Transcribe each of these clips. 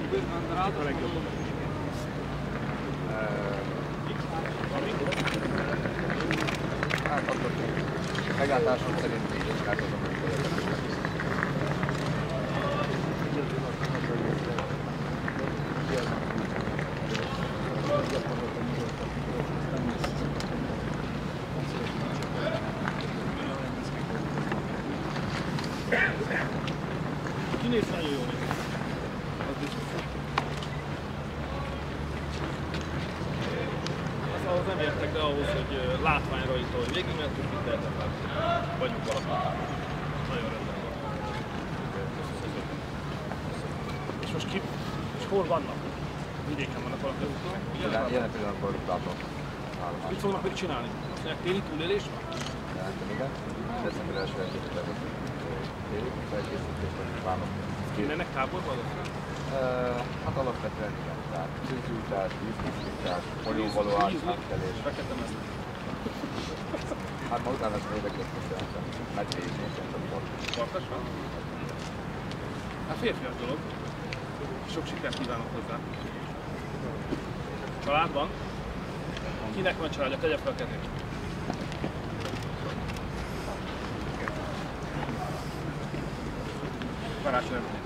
A legjobb. Hát akkor meglátásom szerint így is látozom, hogy Kinéz nagyon jól. Ahhoz nem értek, de ahhoz, hogy látvány rajta, hogy végigmentünk, mit lehetett látni. Vagyunk valami. Nagyon rendben van. És most ki? És hol vannak? Vidéken vannak valaki azokon? jelen pillanatban látom. Mit fognak még csinálni? Azt mondják, téli túlélés van? Jelentem, igen. December 1-től téli felkészítésben kívánok. Mennek táborba azok? Hát alapvetően igen. Tehát tűzgyújtás, víztisztítás, folyóvaló átkelés. Fekete mező. Hát ma utána ezt érdekes szerintem. Medvézni, szerintem pont. Partas van? Hát férfias dolog. Sok sikert kívánok hozzá. Családban? Kinek van családja? Tegye fel a kezét. Karácsony hozzá.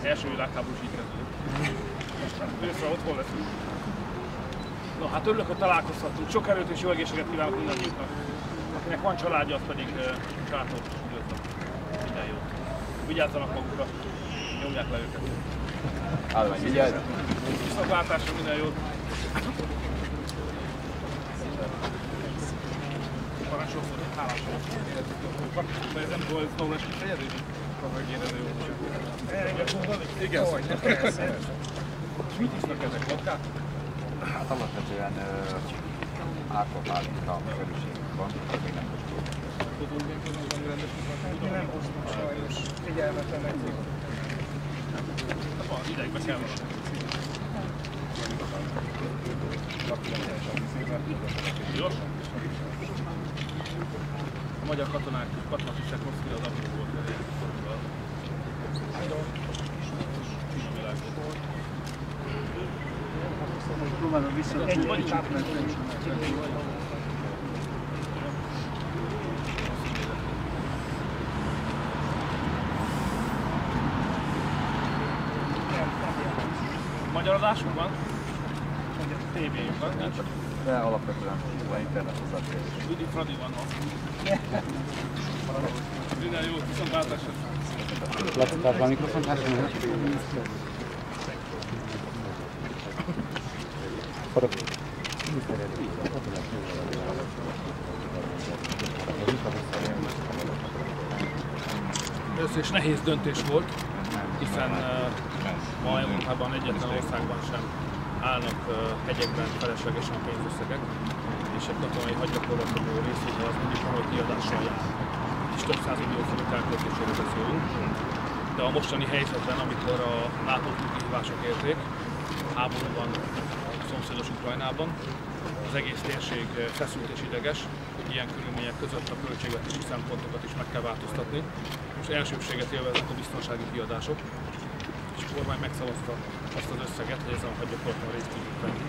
Első világháborús így kezdődött. Őszre otthon leszünk. No, hát örülök, hogy találkozhatunk. Sok erőt és jó egészséget kívánok mindannyiuknak. Akinek van családja, az pedig sátor üdvözlöm. Minden jót. Vigyázzanak magukra, nyomják le őket. Állvány, vigyázz! Viszontlátásra, minden jót. Parancsolszor, hálás vagyok. Ez nem volt szólás kifejezés? Megérező jó. Engem mondani? Igen, persze. És mit isznak ezek? Vodkát? Hát alapvetően alkoholista erőségük van, ez még nem kóstoljuk. Tudunk még valami rendes Mi nem hoztunk sajnos, figyelmetlen nekünk. van, idegbe kell is. Gyorsan? A magyar katonák, katonatisztek Moszkva az apró volt. Próbálom vissza egy csapmentre is. Magyar adásunk van? TV-jük van, nincs? De alapvetően van internet hozzáférés. Dudi Fradi van. Minden jó, viszontlátásra. Laptop a mikrofon, Először is nehéz döntés volt, hiszen ma Európában egyetlen országban sem állnak hegyekben feleslegesen pénzösszegek, és egy katonai hadgyakorlatból részvétel az mindig komoly kiadással jár. És több százmillió forint elköltéséről beszélünk. De a mostani helyzetben, amikor a NATO kihívások érték, háború van a szomszédos Ukrajnában, az egész térség feszült és ideges, ilyen körülmények között a költségvetési szempontokat is meg kell változtatni. Most elsőbséget élveznek a biztonsági kiadások, és a kormány megszavazta azt az összeget, hogy ezen a hadgyakorlaton részt tudjuk venni.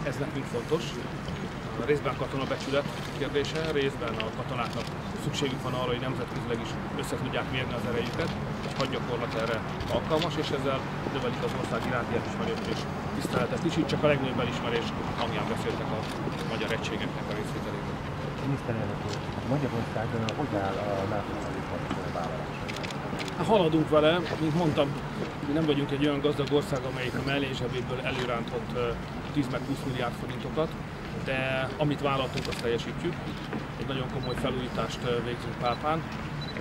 Ez nekünk fontos. Részben katonabecsület kérdése, részben a katonáknak szükségük van arra, hogy nemzetközileg is össze tudják mérni az erejüket. A hadgyakorlat erre alkalmas, és ezzel növelik az ország iránti elismerést és tiszteletet is. Így csak a legnagyobb elismerés hangján beszéltek a magyar egységeknek a részvételéről. Miniszterelnök úr, Magyarországon hogy áll a NATO vállalása? Haladunk vele, mint mondtam, mi nem vagyunk egy olyan gazdag ország, amelyik a mellényzsebéből előrántott 10 meg 20 milliárd forintokat, de amit vállaltunk, azt teljesítjük. Egy nagyon komoly felújítást végzünk Pápán,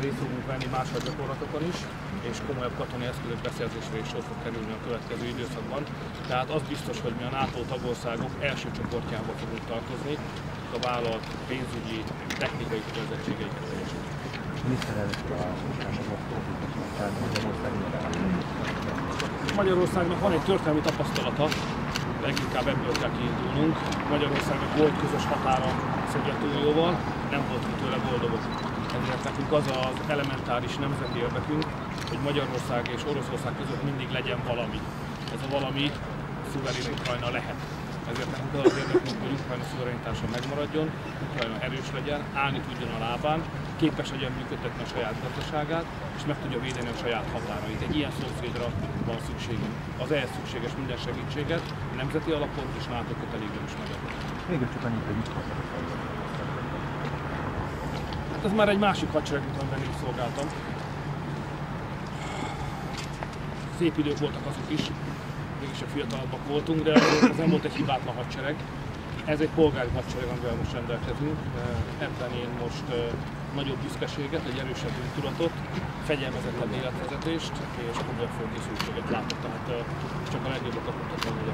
részt fogunk venni más hadgyakorlatokon is, és komolyabb katonai eszközök beszerzésre is sor fog kerülni a következő időszakban. Tehát az biztos, hogy mi a NATO tagországok első csoportjába fogunk tartozni, a vállalt pénzügyi, technikai kötelezettségeiket teljesítjük. Magyarországnak van egy történelmi tapasztalata, leginkább ebből kell kiindulnunk. Magyarországnak volt közös határa a Szovjetunióval, nem voltunk tőle boldogok. Ezért nekünk az az elementáris nemzeti érdekünk, hogy Magyarország és Oroszország között mindig legyen valami. Ez a valami szuverén Ukrajna lehet. Ezért nekünk az érdekünk, hogy Ukrajna szuverenitása megmaradjon, Ukrajna erős legyen, állni tudjon a lábán, képes legyen működtetni a saját gazdaságát, és meg tudja védeni a saját határait. Egy ilyen szomszédra van szükségünk. Az ehhez szükséges minden segítséget nemzeti alapon és NATO kötelékben is megadni. Még csak annyit, hogy mit hoznak a fejlődésre. Hát ez már egy másik hadsereg, mint amiben én szolgáltam. Szép idők voltak azok is, mégis a fiatalabbak voltunk, de ez nem volt egy hibátlan hadsereg. Ez egy polgári hadsereg, amivel most rendelkezünk. Ebben én most nagyobb büszkeséget, egy erősebb tudatot, fegyelmezettebb életvezetést és komolyabb fölkészültséget látok. Tehát csak a legjobbakat mutatom, hogy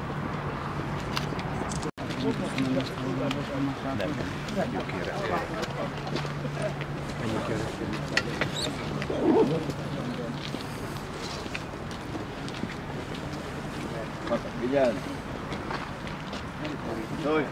Vigyázz! Szólj!